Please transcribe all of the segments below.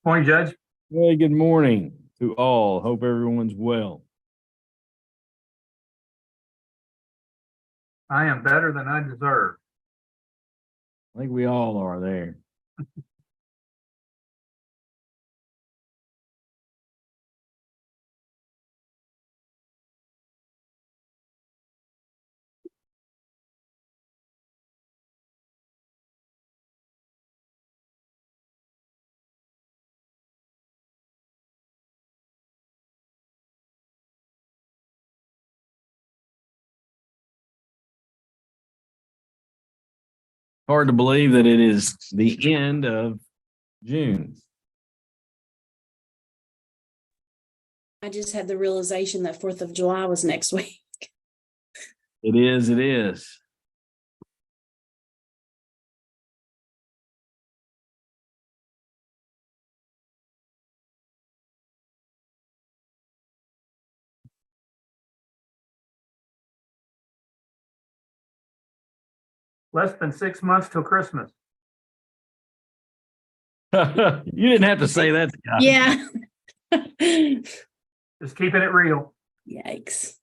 Morning, Judge. Hey, good morning to all. Hope everyone's well. I am better than I deserve. I think we all are there. Hard to believe that it is the end of June. I just had the realization that 4th of July was next week. It is, it is. Less than 6 months till Christmas. You didn't have to say that, Scott. Yeah. Just keeping it real. Yikes.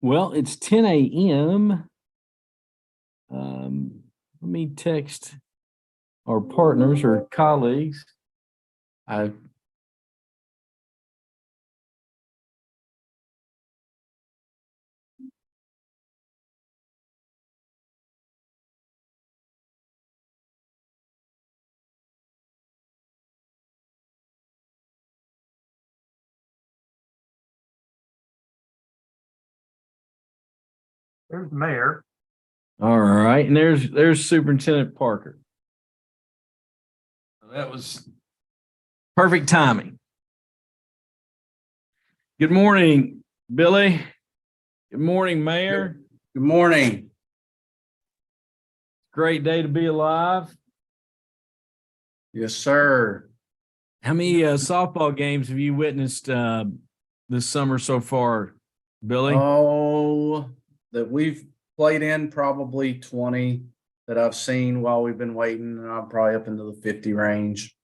Well, it's 10 a.m. Let me text our partners or colleagues. There's the mayor. All right, and there's Superintendent Parker. That was perfect timing. Good morning, Billy. Good morning, Mayor. Good morning. Great day to be alive. Yes, sir. How many softball games have you witnessed this summer so far, Billy? Oh, that we've played in probably 20 that I've seen while we've been waiting, and I'm probably up into the 50 range.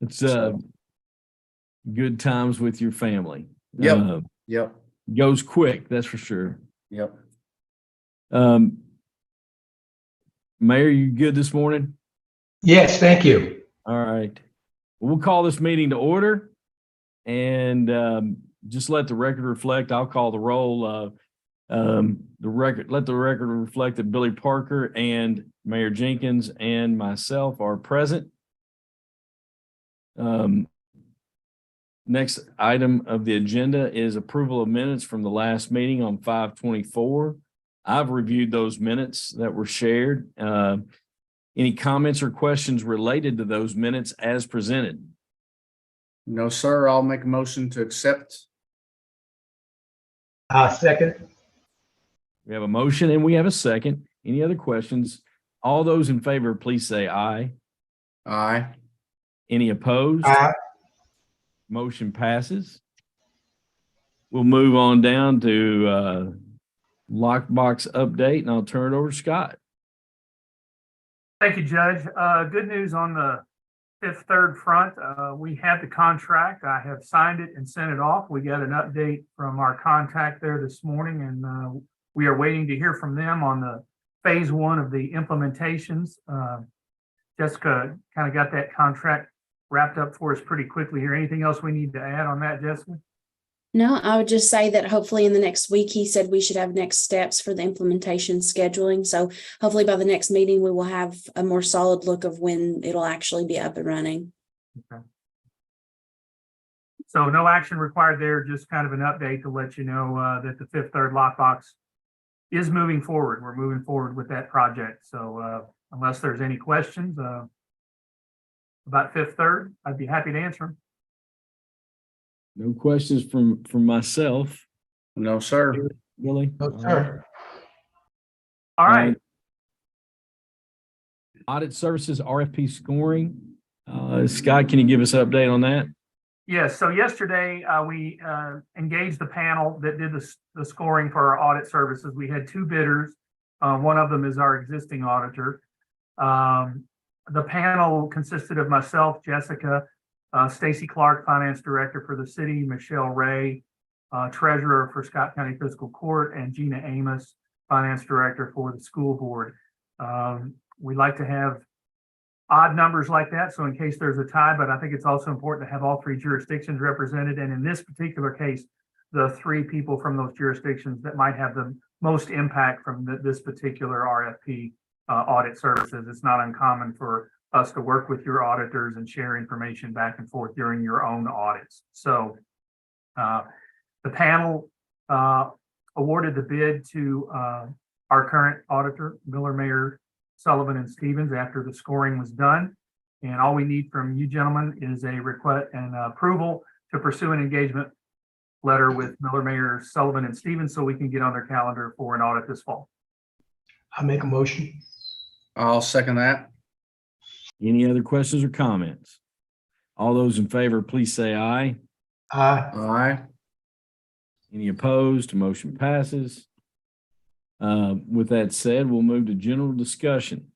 It's So, good times with your family. Yep. Yep. Goes quick, that's for sure. Yep. Mayor, you good this morning? Yes, thank you. All right. We'll call this meeting to order and just let the record reflect. I'll call the roll. Let the record reflect that Billy Parker and Mayor Jenkins and myself are present. Next item of the agenda is approval of minutes from the last meeting on 5/24. I've reviewed those minutes that were shared. Any comments or questions related to those minutes as presented? No, sir. I'll make a motion to accept. Second. We have a motion and we have a second. Any other questions? All those in favor, please say aye. Aye. Any opposed? Aye. Motion passes. We'll move on down to lockbox update, and I'll turn it over to Scott. Thank you, Judge. Good news on the Fifth Third front. We have the contract. I have signed it and sent it off. We got an update from our contact there this morning, and we are waiting to hear from them on the phase one of the implementations. Jessica kind of got that contract wrapped up for us pretty quickly here. Anything else we need to add on that, Jessica? No, I would just say that hopefully in the next week, he said we should have next steps for the implementation scheduling. So hopefully by the next meeting, we will have a more solid look of when it'll actually be up and running. Okay. So no action required there, just kind of an update to let you know that the Fifth Third lockbox is moving forward. We're moving forward with that project. So unless there's any questions about Fifth Third, I'd be happy to answer them. No questions from myself. No, sir. Billy? No, sir. All right. Audit services RFP scoring. Scott, can you give us an update on that? Yes, so yesterday we engaged the panel that did the scoring for our audit services. We had two bidders. One of them is our existing auditor. The panel consisted of myself, Jessica, Stacy Clark, Finance Director for the city, Michelle Ray, Treasurer for Scott County Fiscal Court, and Gina Amos, Finance Director for the school board. We like to have odd numbers like that, so in case there's a tie, but I think it's also important to have all three jurisdictions represented. And in this particular case, the three people from those jurisdictions that might have the most impact from this particular RFP audit services. It's not uncommon for us to work with your auditors and share information back and forth during your own audits. So the panel awarded the bid to our current auditor, Miller, Mayer, Sullivan, and Stevens, after the scoring was done. And all we need from you gentlemen is a request and approval to pursue an engagement letter with Miller, Mayer, Sullivan, and Stevens so we can get on their calendar for an audit this fall. I'll make a motion. I'll second that. Any other questions or comments? All those in favor, please say aye. Aye. Aye. Any opposed? Motion passes. With that said, we'll move to general discussion.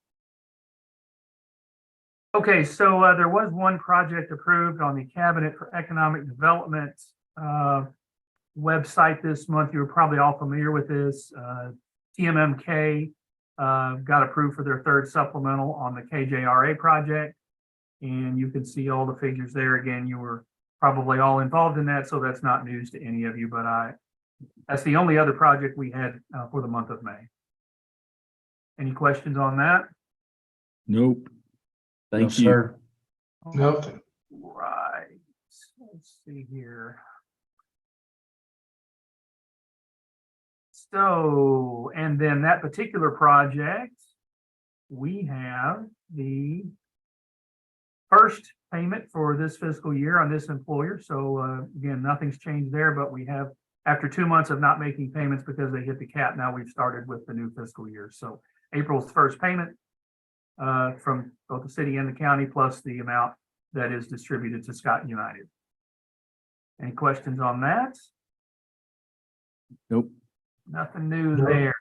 Okay, so there was one project approved on the Cabinet for Economic Development website this month. You were probably all familiar with this. TMMK got approved for their third supplemental on the KJRA project. And you can see all the figures there. Again, you were probably all involved in that, so that's not news to any of you, but that's the only other project we had for the month of May. Any questions on that? Nope. Thank No, you. sir. Nope. Right. Let's see here. So, and then that particular project, we have the first payment for this fiscal year on this employer. So again, nothing's changed there, but we have, after 2 months of not making payments because they hit the cap, now we've started with the new fiscal year. So April's first payment from both the city and the county, plus the amount that is distributed to Scott United. Any questions on that? Nope. Nothing new Nope. there.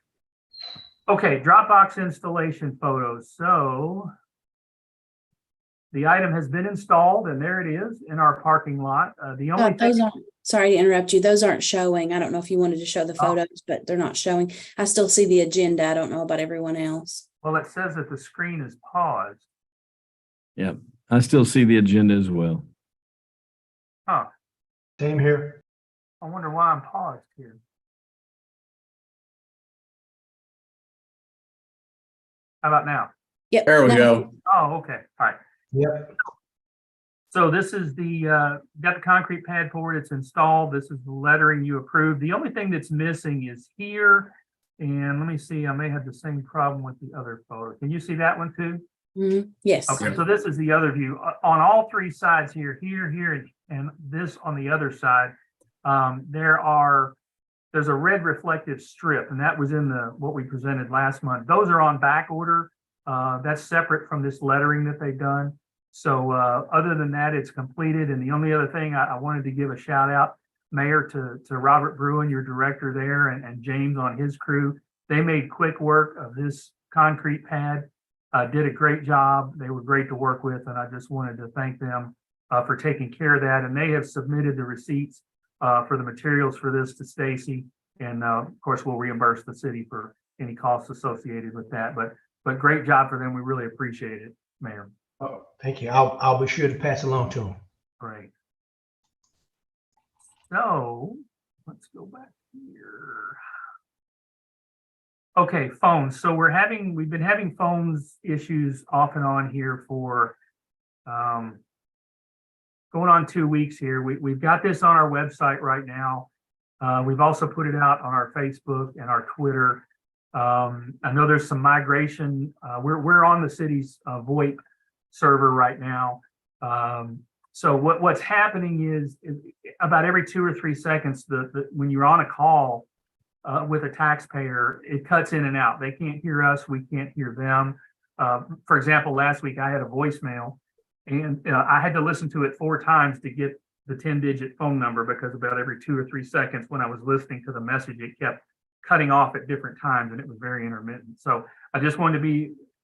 Okay, Dropbox installation photos. So the item has been installed and there it is in our parking lot. The only thing, Those aren't, sorry to interrupt you. Those aren't showing. I don't know if you wanted to show the Oh. photos, but they're not showing. I still see the agenda. I don't know about everyone else. well, it says that the screen is paused. Yep. I still see the agenda as well. Huh, Same here. I wonder why I'm paused here. How about now? Yep. There we no, go. Oh, okay, all right. Yep. So this is the, got the concrete pad poured, it's installed. This is the lettering you approved. The only thing that's missing is here. And let me see, I may have the same problem with the other photo. Can you see that one too? Yes. Okay, so this is the other view. On all three sides here, here, and this on the other side, there's a red reflective strip, and that was in what we presented last month. Those are on back order. That's separate from this lettering that they've done. So other than that, it's completed. And the only other thing I wanted to give a shout out, Mayor, to Robert Bruin, your director there, and James on his crew. They made quick work of this concrete pad. Did a great job. They were great to work with, and I just wanted to thank them for taking care of that. And they have submitted the receipts for the materials for this to Stacy, and of course we'll reimburse the city for any costs associated with that. But great job for them. We really appreciate it, Mayor. Oh, thank you. I'll be sure to pass it along to them. Great. So let's go back here. Okay, phones. So we've been having phones issues off and on here for going on 2 weeks here. We've got this on our website right now. We've also put it out on our Facebook and our Twitter. I know there's some migration. We're on the city's VoIP server right now. So what's happening is about every 2 or 3 seconds, when you're on a call with a taxpayer, it cuts in and out. They can't hear us. We can't hear them. For example, last week I had a voicemail and I had to listen to it 4 times to get the 10-digit phone number, because about every 2 or 3 seconds when I was listening to the message, it kept cutting off at different times and it was very intermittent. So I just wanted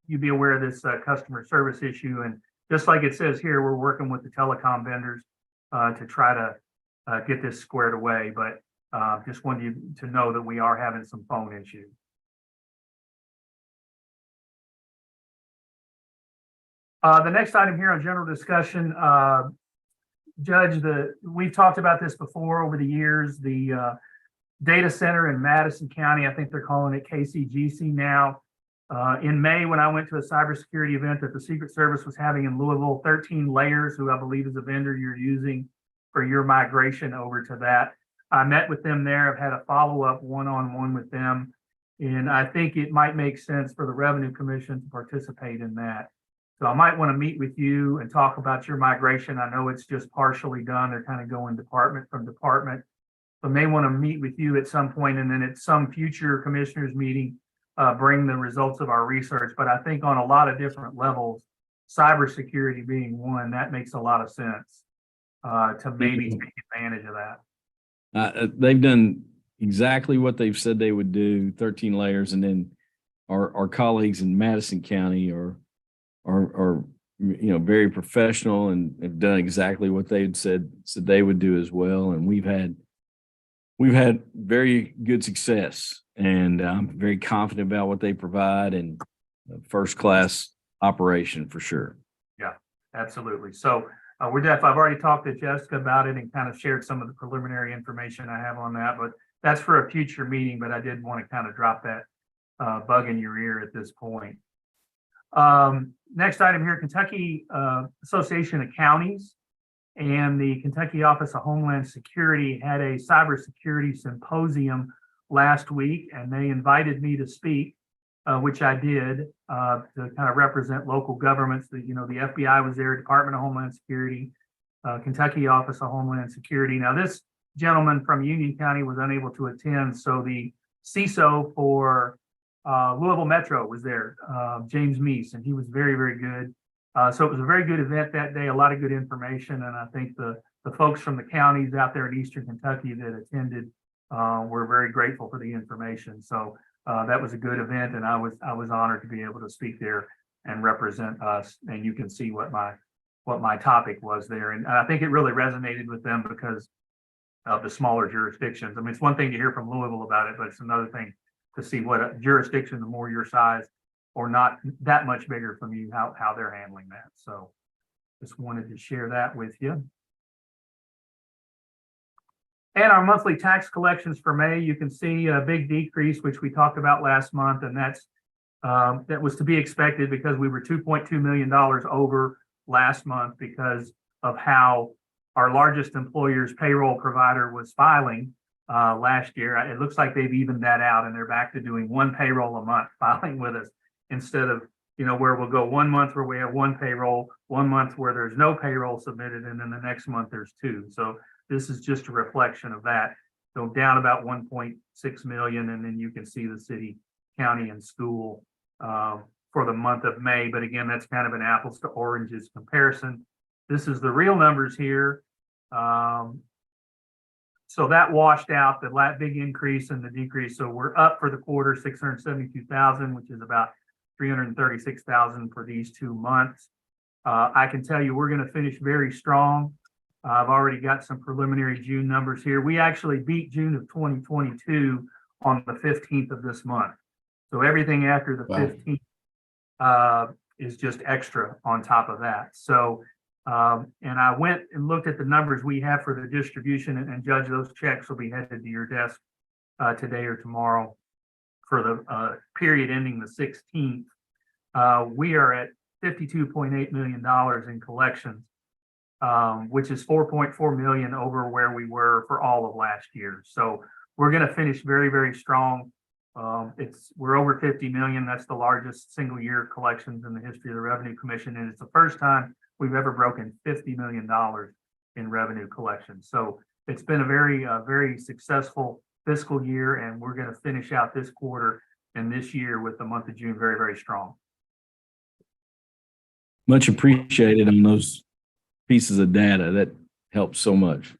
you be aware of this customer service issue. And just like it says here, we're working with the telecom vendors to try to get this squared away. But just wanted you to know that we are having some phone issues. The next item here on general discussion, Judge, we've talked about this before over the years, the data center in Madison County. I think they're calling it KCGC now. In May, when I went to a cybersecurity event that the Secret Service was having in Louisville, 13 Layers, who I believe is a vendor you're using for your migration over to that. I met with them there. I've had a follow-up one-on-one with them. And I think it might make sense for the Revenue Commission to participate in that. So I might want to meet with you and talk about your migration. I know it's just partially done. They're kind of going department from department. So may want to meet with you at some point, and then at some future commissioners meeting, bring the results of our research. But I think on a lot of different levels, cybersecurity being one, that makes a lot of sense to maybe take advantage of that. They've done exactly what they've said they would do, 13 Layers. And then our colleagues in Madison County are very professional and have done exactly what they'd said they would do as well. And we've had very good success, and I'm very confident about what they provide, and first class operation for sure. Yeah, absolutely. So I've already talked to Jessica about it and kind of shared some of the preliminary information I have on that, but that's for a future meeting. But I did want to kind of drop that bug in your ear at this point. Next item here, Kentucky Association of Counties and the Kentucky Office of Homeland Security had a cybersecurity symposium last week, and they invited me to speak, which I did, to kind of represent local governments. The FBI was there, Department of Homeland Security, Kentucky Office of Homeland Security. Now, this gentleman from Union County was unable to attend, so the CISO for Louisville Metro was there, James Meese, and he was very, very good. So it was a very good event that day, a lot of good information, and I think the folks from the counties out there in Eastern Kentucky that attended were very grateful for the information. So that was a good event, and I was honored to be able to speak there and represent us. And you can see what my topic was there, and I think it really resonated with them because of the smaller jurisdictions. I mean, it's one thing to hear from Louisville about it, but it's another thing to see what a jurisdiction, the more your size or not that much bigger from you, how they're handling that. So just wanted to share that with you. And our monthly tax collections for May, you can see a big decrease, which we talked about last month, and that was to be expected because we were $2.2 million over last month because of how our largest employer's payroll provider was filing last year. It looks like they've evened that out, and they're back to doing one payroll a month filing with us instead of, where we'll go 1 month where we have one payroll, 1 month where there's no payroll submitted, and then the next month there's two. So this is just a reflection of that. So down about 1.6 million, and then you can see the city, county, and school for the month of May. But again, that's kind of an apples to oranges comparison. This is the real numbers here. So that washed out the big increase and the decrease. So we're up for the quarter 672,000, which is about 336,000 for these 2 months. I can tell you we're going to finish very strong. I've already got some preliminary June numbers here. We actually beat June of 2022 on the 15th of this month. So everything after the 15th is just extra on top of that. So, and I went and looked at the numbers we have for the distribution, and Judge, those checks will be headed to your desk today or tomorrow for the period ending the 16th. We are at $52.8 million in collections, which is 4.4 million over where we were for all of last year. So we're going to finish very, very strong. We're over 50 million. That's the largest single year collections in the history of the Revenue Commission. And it's the first time we've ever broken $50 million in revenue collections. So it's been a very successful fiscal year, and we're going to finish out this quarter and this year with the month of June very, very strong. Much appreciated on those pieces of data. That helps so much.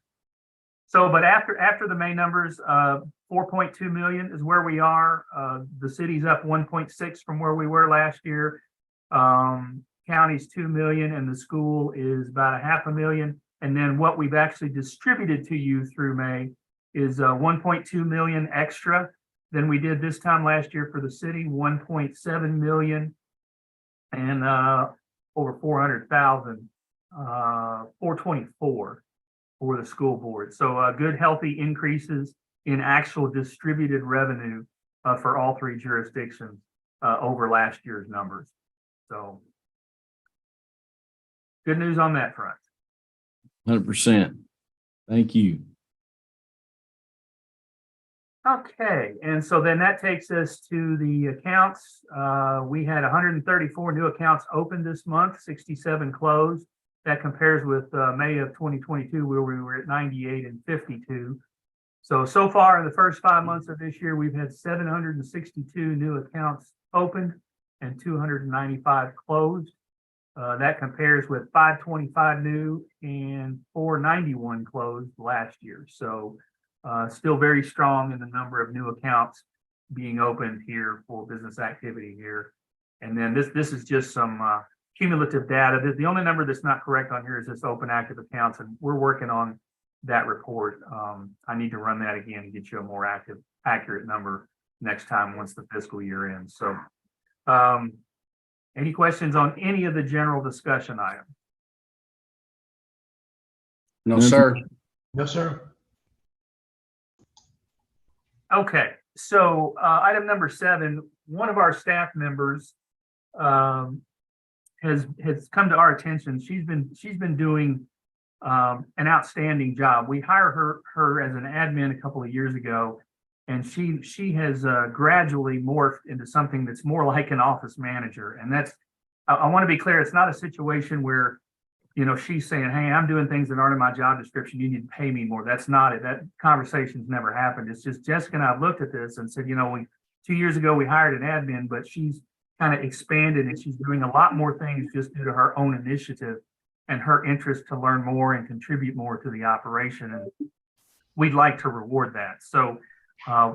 So, but after the May numbers, 4.2 million is where we are. The city's up 1.6 from where we were last year. County's 2 million, and the school is about 500,000. And then what we've actually distributed to you through May is 1.2 million extra than we did this time last year for the city, 1.7 million, and over 400,000, 424 for the school board. So good, healthy increases in actual distributed revenue for all three jurisdictions over last year's numbers. So good news on that front. 100%. Thank you. Okay, and so then that takes us to the accounts. We had 134 new accounts opened this month, 67 closed. That compares with May of 2022, where we were at 98 and 52. So far in the first 5 months of this year, we've had 762 new accounts opened and 295 closed. That compares with 525 new and 491 closed last year. So still very strong in the number of new accounts being opened here for business activity here. And then this is just some cumulative data. The only number that's not correct on here is this open active accounts, and we're working on that report. I need to run that again and get you a more accurate number next time once the fiscal year ends. So any questions on any of the general discussion items? No, sir. No, sir. Okay, so item number 7, one of our staff members has come to our attention. She's been doing an outstanding job. We hired her as an admin a couple of years ago, and she has gradually morphed into something that's more like an office manager. And that's, I want to be clear, it's not a situation where, she's saying, hey, I'm doing things that aren't in my job description, you need to pay me more. That's not it. That conversation's never happened. It's just Jessica and I have looked at this and said, 2 years ago we hired an admin, but she's kind of expanded, and she's doing a lot more things just due to her own initiative and her interest to learn more and contribute more to the operation. And we'd like to reward that. So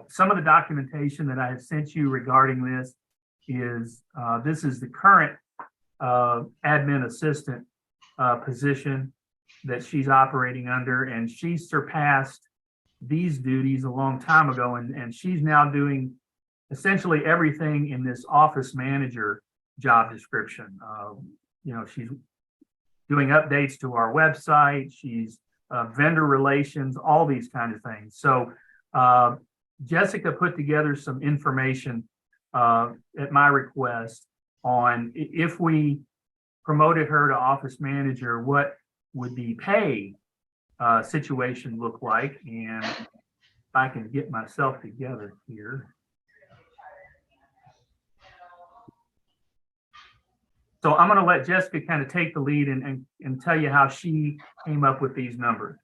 some of the documentation that I have sent you regarding this is the current admin assistant position that she's operating under, and she surpassed these duties a long time ago, and she's now doing essentially everything in this office manager job description. She's doing updates to our website, she's vendor relations, all these kind of things. So Jessica put together some information at my request on if we promoted her to office manager, what would the pay situation look like? And if I can get myself together here. So I'm going to let Jessica kind of take the lead and tell you how she came up with these numbers.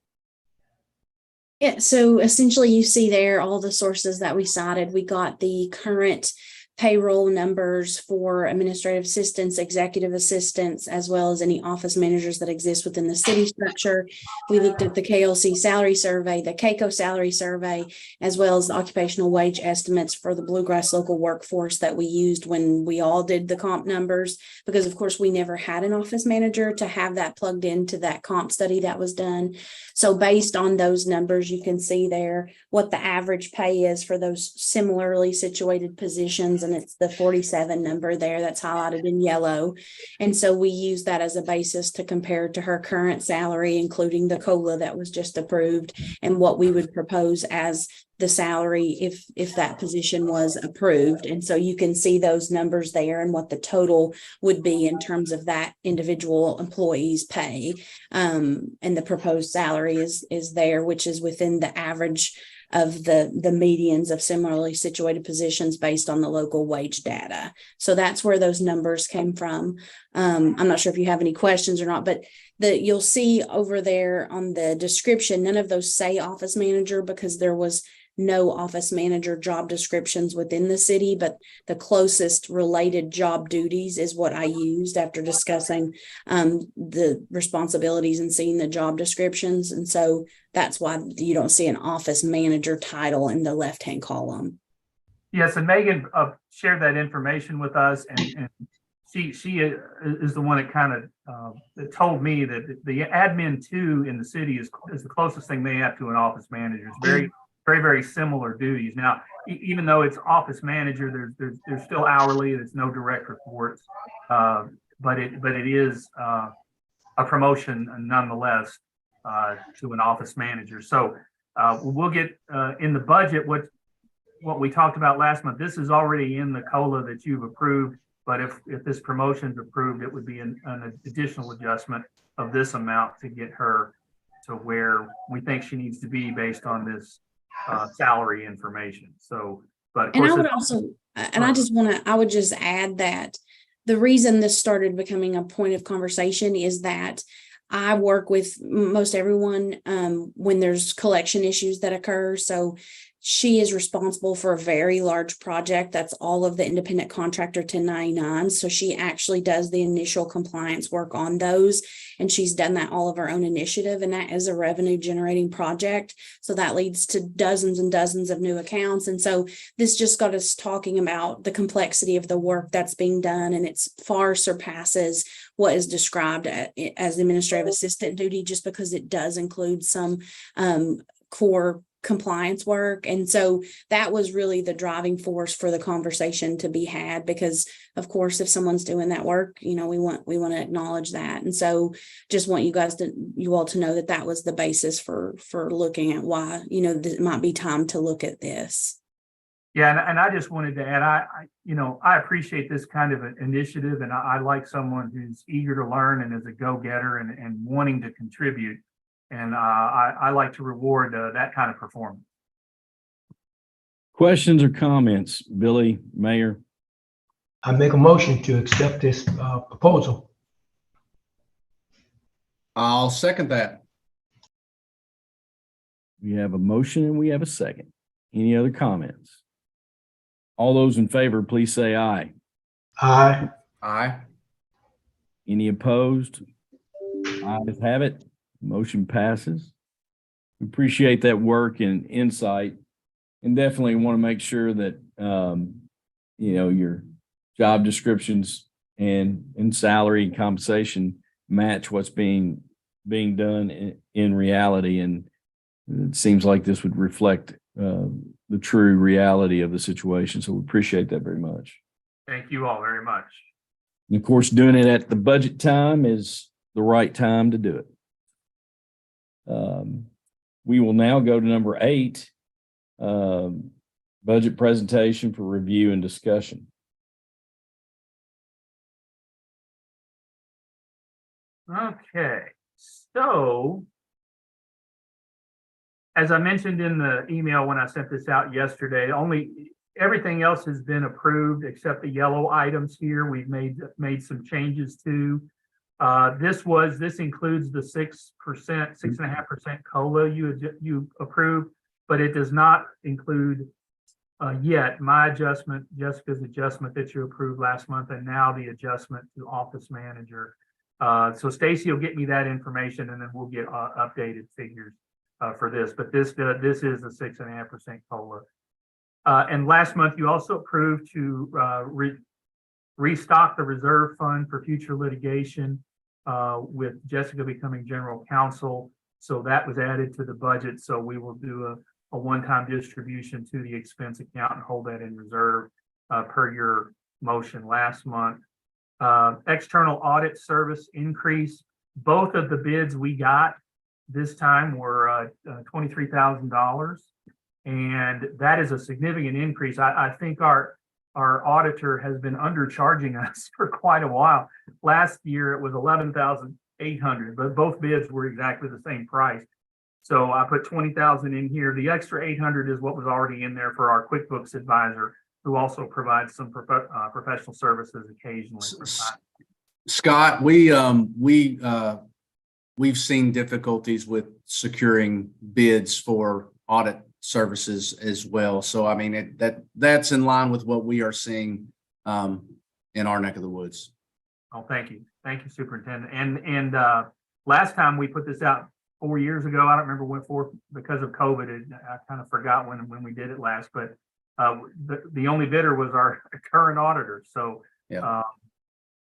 Yeah, so essentially you see there all the sources that we cited. We got the current payroll numbers for administrative assistants, executive assistants, as well as any office managers that exist within the city structure. We looked at the KLC salary survey, the KCO salary survey, as well as the occupational wage estimates for the Bluegrass local workforce that we used when we all did the comp numbers, because of course we never had an office manager to have that plugged into that comp study that was done. So based on those numbers, you can see there what the average pay is for those similarly situated positions. And it's the 47 number there that's highlighted in yellow. And so we use that as a basis to compare to her current salary, including the COLA that was just approved, and what we would propose as the salary if that position was approved. And so you can see those numbers there and what the total would be in terms of that individual employee's pay. And the proposed salary is there, which is within the average of the medians of similarly situated positions based on the local wage data. So that's where those numbers came from. I'm not sure if you have any questions or not, but you'll see over there on the description, none of those say office manager because there was no office manager job descriptions within the city, but the closest related job duties is what I used after discussing the responsibilities and seeing the job descriptions. And so that's why you don't see an office manager title in the left-hand column. Yes, and Megan shared that information with us, and she is the one that kind of that told me that the admin 2 in the city is the closest thing they have to an office manager. It's very, very similar duties. Now, even though it's office manager, there's still hourly. There's no direct reports, but it is a promotion nonetheless to an office manager. So we'll get in the budget what we talked about last month. This is already in the COLA that you've approved. But if this promotion is approved, it would be an additional adjustment of this amount to get her to where we think she needs to be based on this salary information. So, but of course, I would also, I would just add that the reason this started becoming a point of conversation is that I work with most everyone when there's collection issues that occur. So she is responsible for a very large project. That's all of the independent contractor 1099. So she actually does the initial compliance work on those. And she's done that all of her own initiative. And that is a revenue generating project. So that leads to dozens and dozens of new accounts. And so this just got us talking about the complexity of the work that's being done. And it's far surpasses what is described as administrative assistant duty, just because it does include some core compliance work. And so that was really the driving force for the conversation to be had, because of course, if someone's doing that work, we want to acknowledge that. And so just want you all to know that was the basis for looking at why, it might be time to look at this. Yeah. And I just wanted to add, I appreciate this kind of an initiative, and I like someone who's eager to learn and is a go-getter and wanting to contribute. And I like to reward that kind of performance. Questions or comments, Billy, Mayor? I make a motion to accept this proposal. I'll second that. We have a motion and we have a second. Any other comments? All those in favor, please say aye. Aye. Aye. Any opposed? Ayes have it. Motion passes. We appreciate that work and insight, and definitely want to make sure that, your job descriptions and salary and compensation match what's being done in reality. And it seems like this would reflect the true reality of the situation. So we appreciate that very much. Thank you all very much. And of course, doing it at the budget time is the right time to do it. We will now go to number 8, budget presentation for review and discussion. Okay, so as I mentioned in the email when I sent this out yesterday, everything else has been approved except the yellow items here. We've made some changes to. This includes the 6.5% COLA you approved, but it does not include yet my adjustment, Jessica's adjustment that you approved last month, and now the adjustment to office manager. So Stacy will get me that information, and then we'll get updated figures for this. But this is the 6.5% COLA. And last month you also approved to restock the reserve fund for future litigation with Jessica becoming general counsel. So that was added to the budget. So we will do a one-time distribution to the expense account and hold that in reserve per your motion last month. External audit service increase. Both of the bids we got this time were $23,000. And that is a significant increase. I think our auditor has been undercharging us for quite a while. Last year it was $11,800, but both bids were exactly the same price. So I put $20,000 in here. The extra $800 is what was already in there for our QuickBooks advisor, who also provides some professional services occasionally. Scott, we've seen difficulties with securing bids for audit services as well. So I mean, that's in line with what we are seeing in our neck of the woods. Oh, thank you, Superintendent. And last time we put this out 4 years ago, I don't remember when for, because of COVID. I kind of forgot when we did it last, but the only bidder was our current auditor. So yeah.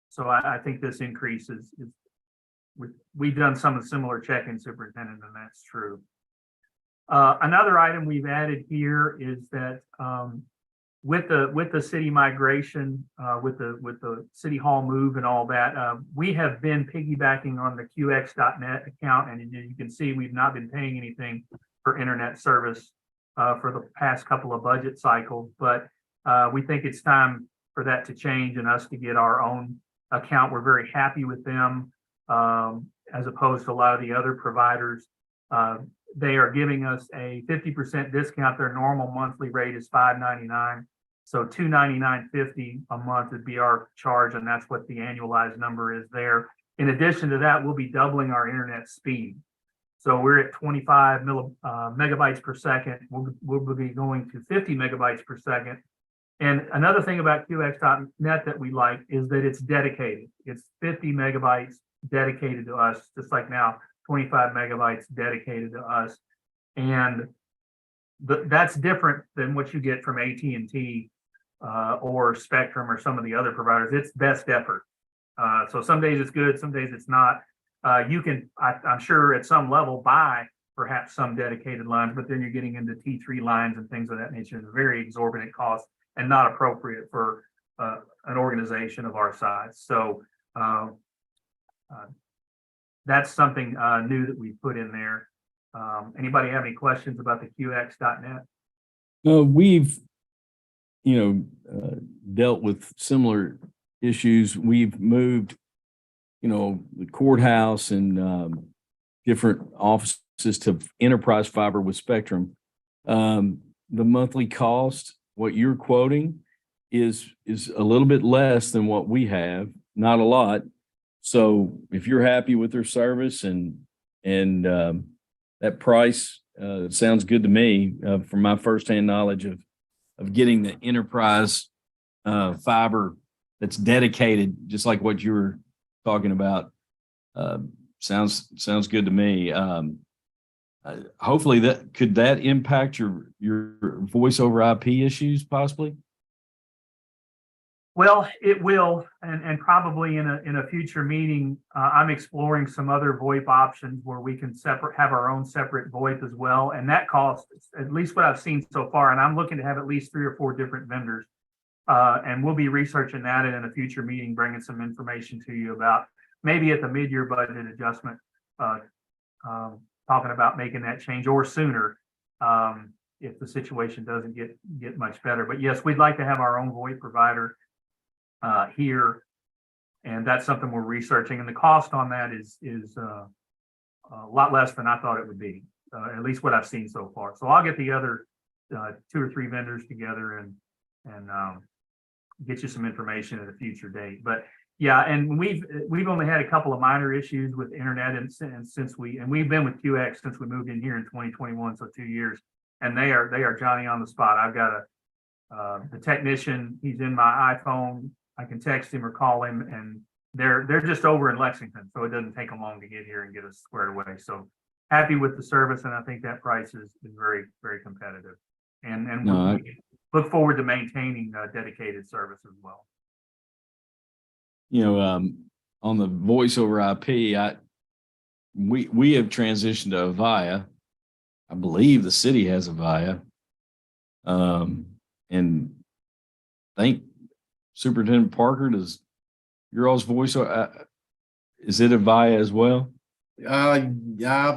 So I think this increase is we've done some similar checking, Superintendent, and that's true. Another item we've added here is that with the city migration, with the city hall move and all that, we have been piggybacking on the QX.net account, and you can see we've not been paying anything for internet service for the past couple of budget cycles, but we think it's time for that to change and us to get our own account. We're very happy with them as opposed to a lot of the other providers. They are giving us a 50% discount. Their normal monthly rate is $5.99. So $299.50 a month would be our charge, and that's what the annualized number is there. In addition to that, we'll be doubling our internet speed. So we're at 25 megabytes per second. We'll be going to 50 megabytes per second. And another thing about QX.net that we like is that it's dedicated. It's 50 megabytes dedicated to us, just like now, 25 megabytes dedicated to us. And that's different than what you get from AT&T or Spectrum or some of the other providers. It's best effort. So some days it's good, some days it's not. You can, I'm sure at some level, buy perhaps some dedicated lines, but then you're getting into T3 lines and things of that nature. It's a very exorbitant cost and not appropriate for an organization of our size. So that's something new that we put in there. Anybody have any questions about the QX.net? We've, dealt with similar issues. We've moved, the courthouse and different offices to enterprise fiber with Spectrum. The monthly cost, what you're quoting, is a little bit less than what we have, not a lot. So if you're happy with their service and that price sounds good to me from my firsthand knowledge of getting the enterprise fiber that's dedicated, just like what you were talking about. Sounds good to me. Hopefully could that impact your voice over IP issues possibly? Well, it will, and probably in a future meeting, I'm exploring some other VoIP options where we can have our own separate VoIP as well. And that costs, at least what I've seen so far, and I'm looking to have at least 3 or 4 different vendors. And we'll be researching that in a future meeting, bringing some information to you about maybe at the mid-year budget adjustment, talking about making that change or sooner, if the situation doesn't get much better. But yes, we'd like to have our own VoIP provider here, and that's something we're researching. And the cost on that is a lot less than I thought it would be, at least what I've seen so far. So I'll get the other 2 or 3 vendors together and get you some information at a future date. But yeah, and we've only had a couple of minor issues with internet, and since we've been with QX since we moved in here in 2021, so 2 years, and they are Johnny on the spot. I've got the technician, he's in my iPhone. I can text him or call him, and they're just over in Lexington, so it doesn't take them long to get here and get us squared away. So happy with the service, and I think that price is very, very competitive. And we look forward to maintaining dedicated service as well. You know, on the voice over IP, we have transitioned to Avaya. I believe the city has Avaya. And I think Superintendent Parker, does your all's voice, is it Avaya as well? I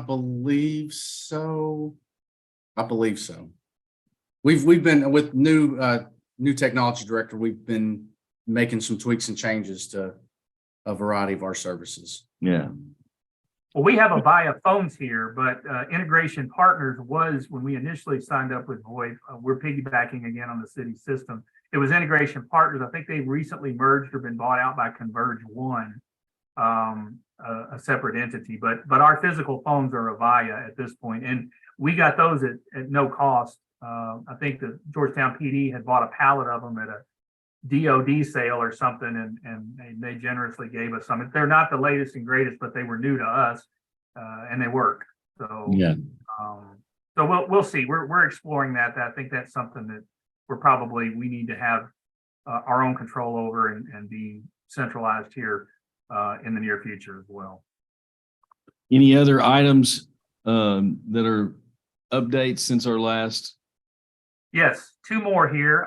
believe so. We've been with new technology director. We've been making some tweaks and changes to a variety of our services. Yeah. Well, we have Avaya phones here, but Integration Partners was, when we initially signed up with VoIP, we're piggybacking again on the city system. It was Integration Partners. I think they recently merged or been bought out by Converge One, a separate entity. But our physical phones are Avaya at this point, and we got those at no cost. I think the Georgetown PD had bought a pallet of them at a DOD sale or something, and they generously gave us some. They're not the latest and greatest, but they were new to us, and they work. So Yeah. So we'll see. We're exploring that. I think that's something that we need to have our own control over and be centralized here in the near future as well. Any other items that are updates since our last? Yes, 2 more here.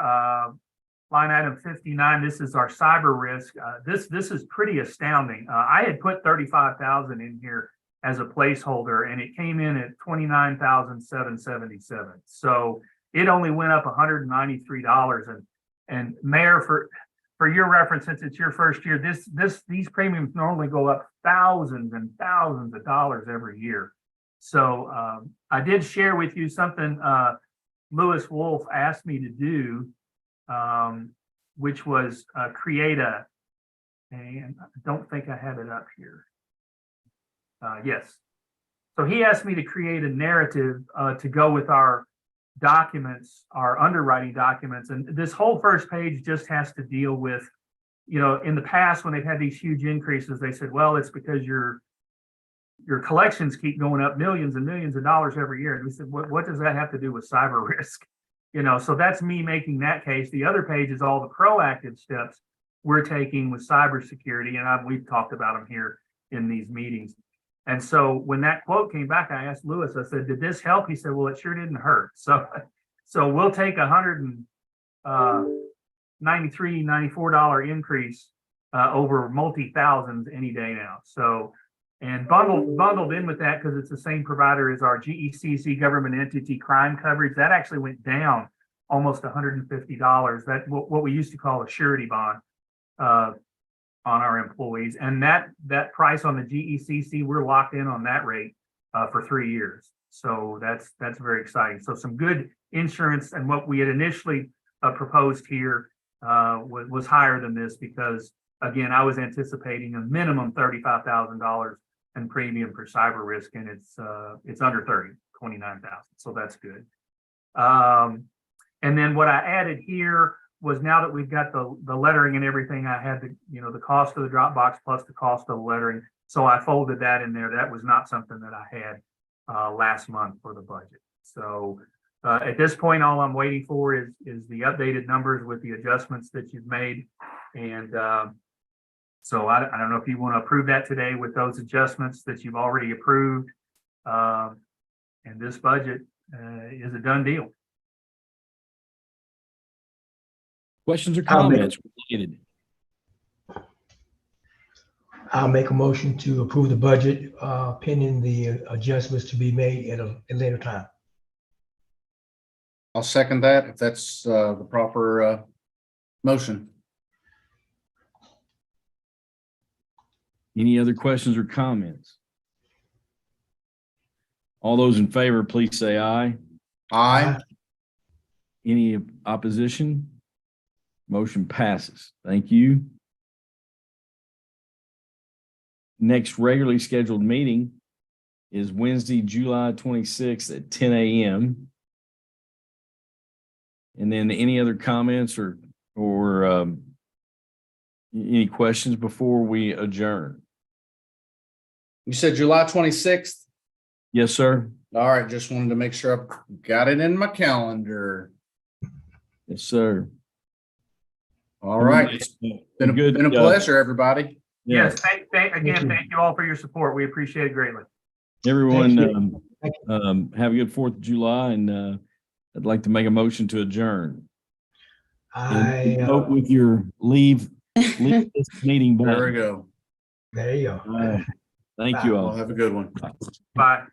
Line item 59, this is our cyber risk. This is pretty astounding. I had put 35,000 in here as a placeholder, and it came in at 29,777. So it only went up $193. And Mayor, for your reference, since it's your first year, these premiums normally go up thousands and thousands of dollars every year. So I did share with you something Lewis Wolf asked me to do, which was create and I don't think I have it up here. Yes. So he asked me to create a narrative to go with our documents, our underwriting documents. And this whole first page just has to deal with, in the past, when they've had these huge increases, they said, well, it's because your collections keep going up millions and millions of dollars every year. And we said, what does that have to do with cyber risk? So that's me making that case. The other page is all the proactive steps we're taking with cybersecurity, and we've talked about them here in these meetings. And so when that quote came back, I asked Lewis, I said, did this help? He said, well, it sure didn't hurt. So we'll take $193, $94 increase over multi-thousands any day now. So, and bundled in with that, because it's the same provider as our GECC government entity crime coverage, that actually went down almost $150. That what we used to call a surety bond on our employees. And that price on the GECC, we're locked in on that rate for 3 years. So that's very exciting. So some good insurance, and what we had initially proposed here was higher than this, because again, I was anticipating a minimum $35,000 in premium for cyber risk, and it's under 29,000. So that's good. And then what I added here was now that we've got the lettering and everything, I had the cost of the drop box plus the cost of the lettering. So I folded that in there. That was not something that I had last month for the budget. So at this point, all I'm waiting for is the updated numbers with the adjustments that you've made. And so I don't know if you want to approve that today with those adjustments that you've already approved. And this budget is a done deal. Questions or I'll make- comments related? I'll make a motion to approve the budget, pending the adjustments to be made at a later time. I'll second that if that's the proper motion. Any other questions or comments? All those in favor, please say aye. Aye. Any opposition? Motion passes. Thank you. Next regularly scheduled meeting is Wednesday, July 26th at 10 a.m. And then any other comments or any questions before we adjourn? You said July 26th? Yes, sir. All right, just wanted to make sure I got it in my calendar. Yes, sir. All right. It's been a pleasure, everybody. Yes, thank you all for your support. We appreciate it greatly. Everyone, Thank have a good 4th of July, and I'd like to make a motion to adjourn. And vote with your leave this meeting There we button. go. There you go. Thank you Well, all. have a good one. Bye.